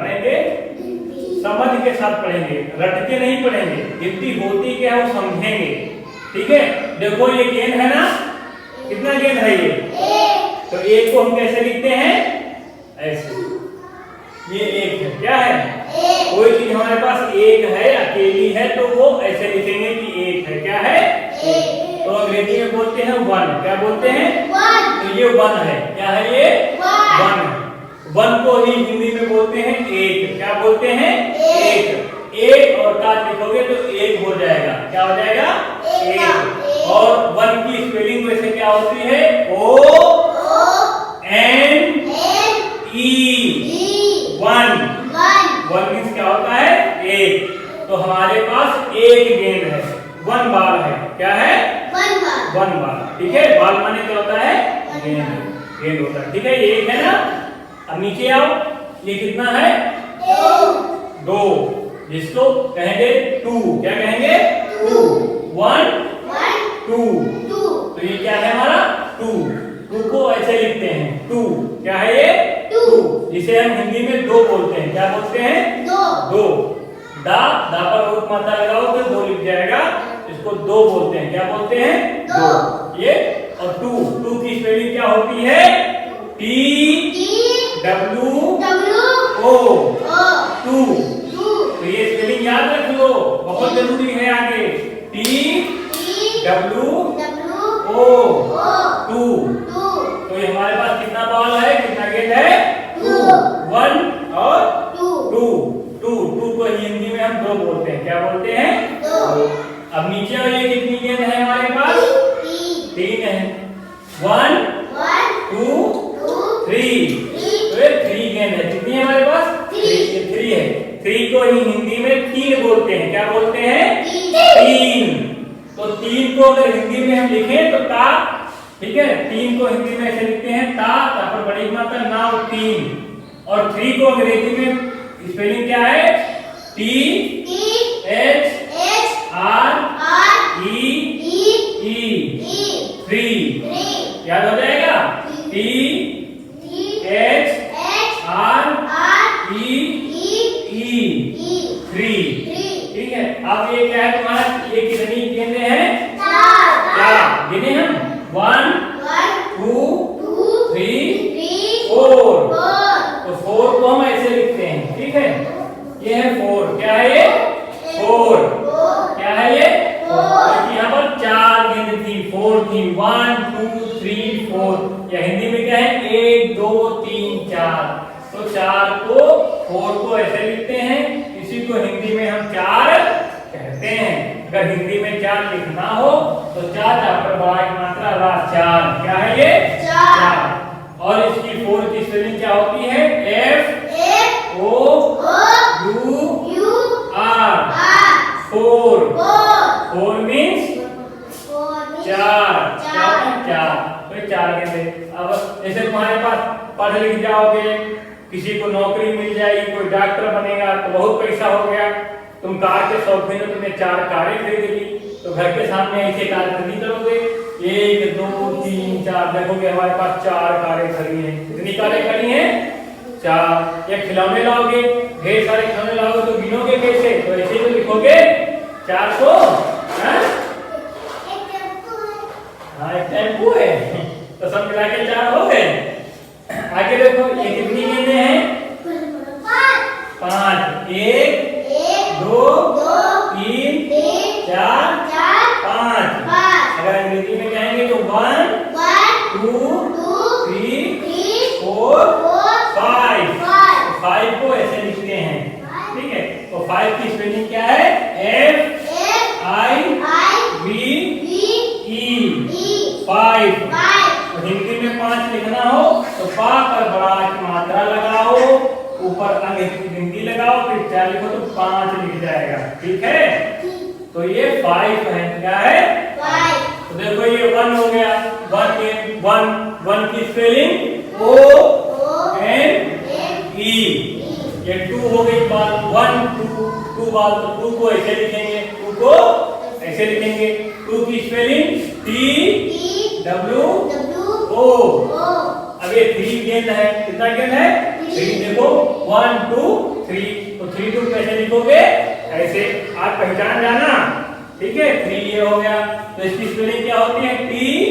पढ़ेंगे समझ के साथ पढ़ेंगे, रट के नहीं पढ़ेंगे। गिनती होती क्या है वो समझेंगे, ठीक है। देखो ये गेंद है ना, कितना गेंद है ये? तो एक को हम कैसे लिखते हैं? ऐसे, ये एक है, क्या है? कोई चीज हमारे पास एक है, अकेली है, तो वो ऐसे लिखेंगे कि एक है, क्या है? तो अंग्रेजी में बोलते हैं वन, क्या बोलते हैं? तो ये वन है, क्या है ये? वन। वन को ही हिंदी में बोलते हैं एक, क्या बोलते हैं? एक। एक और काट लिखोगे तो एक हो जाएगा, क्या हो जाएगा? एक। और वन की स्पेलिंग वैसे क्या होती है? O N E, one. One means क्या होता है? एक। तो हमारे पास एक गेंद है, वन बॉल है, क्या है? वन बॉल, ठीक है। बॉल माने क्या होता है? गेंद, गेंद होता है, ठीक है। ये एक है ना। अब नीचे आओ, ये कितना है? दो, जिसको कहेंगे टू, क्या कहेंगे? टू। वन टू, तो ये क्या है हमारा? टू। टू को ऐसे लिखते हैं, टू, क्या है ये? टू, जिसे हम हिंदी में दो बोलते हैं, क्या बोलते हैं? दो। दा पर रूप मात्रा लगाओ तो दो लिख जाएगा, इसको दो बोलते हैं, क्या बोलते हैं? दो। ये और टू की स्पेलिंग क्या होती है? TWO, two. तो ये स्पेलिंग याद रख लो, बहुत जरूरी है आगे। TWO, two. तो ये हमारे पास कितना बॉल है, कितना गेंद है? वन और टू। टू को हिंदी में हम दो बोलते हैं, क्या बोलते हैं? अब नीचे ये कितनी गेंद है हमारे पास? तीन है। वन टू थ्री, तो ये थ्री गेंद है। कितनी है हमारे पास? ये थ्री है। थ्री को ही हिंदी में तीन बोलते हैं, क्या बोलते हैं? तीन। तो तीन को अगर हिंदी में हम लिखें तो ता, ठीक है। तीन को हिंदी में ऐसे लिखते हैं ता, पर बड़ी मात्रा ना, तीन। और थ्री को अंग्रेजी में स्पेलिंग क्या है? THREE, three. याद हो जाएगा? THREE, थ्री, ठीक है। अब ये क्या है तुम्हारा? ये कितनी गेंदें हैं? चार। गिने हम? 1 2 3 4। तो 4 को हम ऐसे लिखते हैं, ठीक है। ये है 4, क्या है ये? 4, क्या है ये? यहाँ पर चार गेंद थी, 4 थी। 1 2 3 4, या हिंदी में क्या है? 1 2 3 4। तो 4 को 4 को ऐसे लिखते हैं, इसी को हिंदी में हम चार कहते हैं। अगर हिंदी में चार लिखना हो तो चार पर बड़ा की मात्रा रा, चार, क्या है ये? चार। और इसकी 4 की स्पेलिंग क्या होती है? FOUR, 4। 4 मीन्स चार, चार। तो चार गेंदे। अब जैसे तुम्हारे पास पढ़ लिख जाओगे, किसी को नौकरी मिल जाएगी, कोई डॉक्टर बनेगा तो बहुत पैसा हो गया। तुम कार के शौकीन हो, तुमने 4 कारें खरीद ली, तो घर के सामने ऐसे कार खरीदी करोगे, 1 2 3 4, देखोगे हमारे पास 4 कारें खड़ी हैं। कितनी कारें खड़ी हैं? 4। एक खिलौने लाओगे, ढेर सारे खिलौने लाओगे तो गिनोगे कैसे? तो ऐसे तो लिखोगे 4 को। हाँ, एक टेम्पो है, तो सब मिला के 4 हो गए। आगे देखो, ये कितनी गेंदें हैं? 5। 1 2 3 4 5। अगर अंग्रेजी में कहेंगे तो 1 2 3 4 5। 5 को ऐसे लिखते हैं, ठीक है। तो 5 की स्पेलिंग क्या है? FIVE, 5। तो हिंदी में 5 लिखना हो तो पा पर बड़ा की मात्रा लगाओ, ऊपर अंग की गिनती लगाओ, फिर 4 लिखो तो 5 लिख जाएगा, ठीक है। तो ये 5 है, क्या है? 5। तो देखो ये 1 हो गया। 1 की स्पेलिंग ONE। ये 2 हो गई बात। 1 2 बात, तो 2 को ऐसे लिखेंगे, 2 को ऐसे लिखेंगे। 2 की स्पेलिंग TWO। अब ये 3 गेंद है, कितना गेंद है? 3 देखो 1 2 3, तो 3 2 कैसे लिखोगे? ऐसे आप पहचान जाना, ठीक है। 3 ये हो गया, तो इसकी स्पेलिंग क्या होती है? THREE।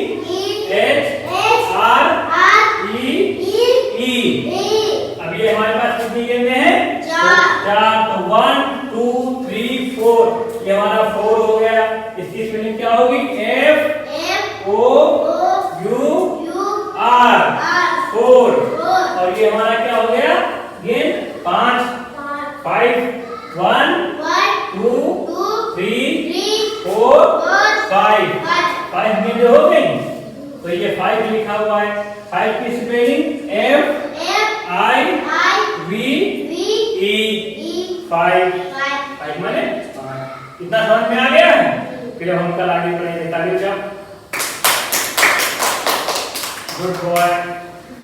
अब ये हमारे पास कितनी गेंदें हैं? 4। तो 1 2 3 4, ये हमारा 4 हो गया। इसकी स्पेलिंग क्या होगी? FOUR 4। और ये हमारा क्या हो गया? गेंद 5 5 1 2 3 4 5 गेंदें हो गई। तो ये 5 लिखा हुआ है। 5 की स्पेलिंग FIVE 5 माने 5। इतना समझ में आ गया है? फिर हम कल आगे पढ़ेंगे। ताली बजाओ। Good boy.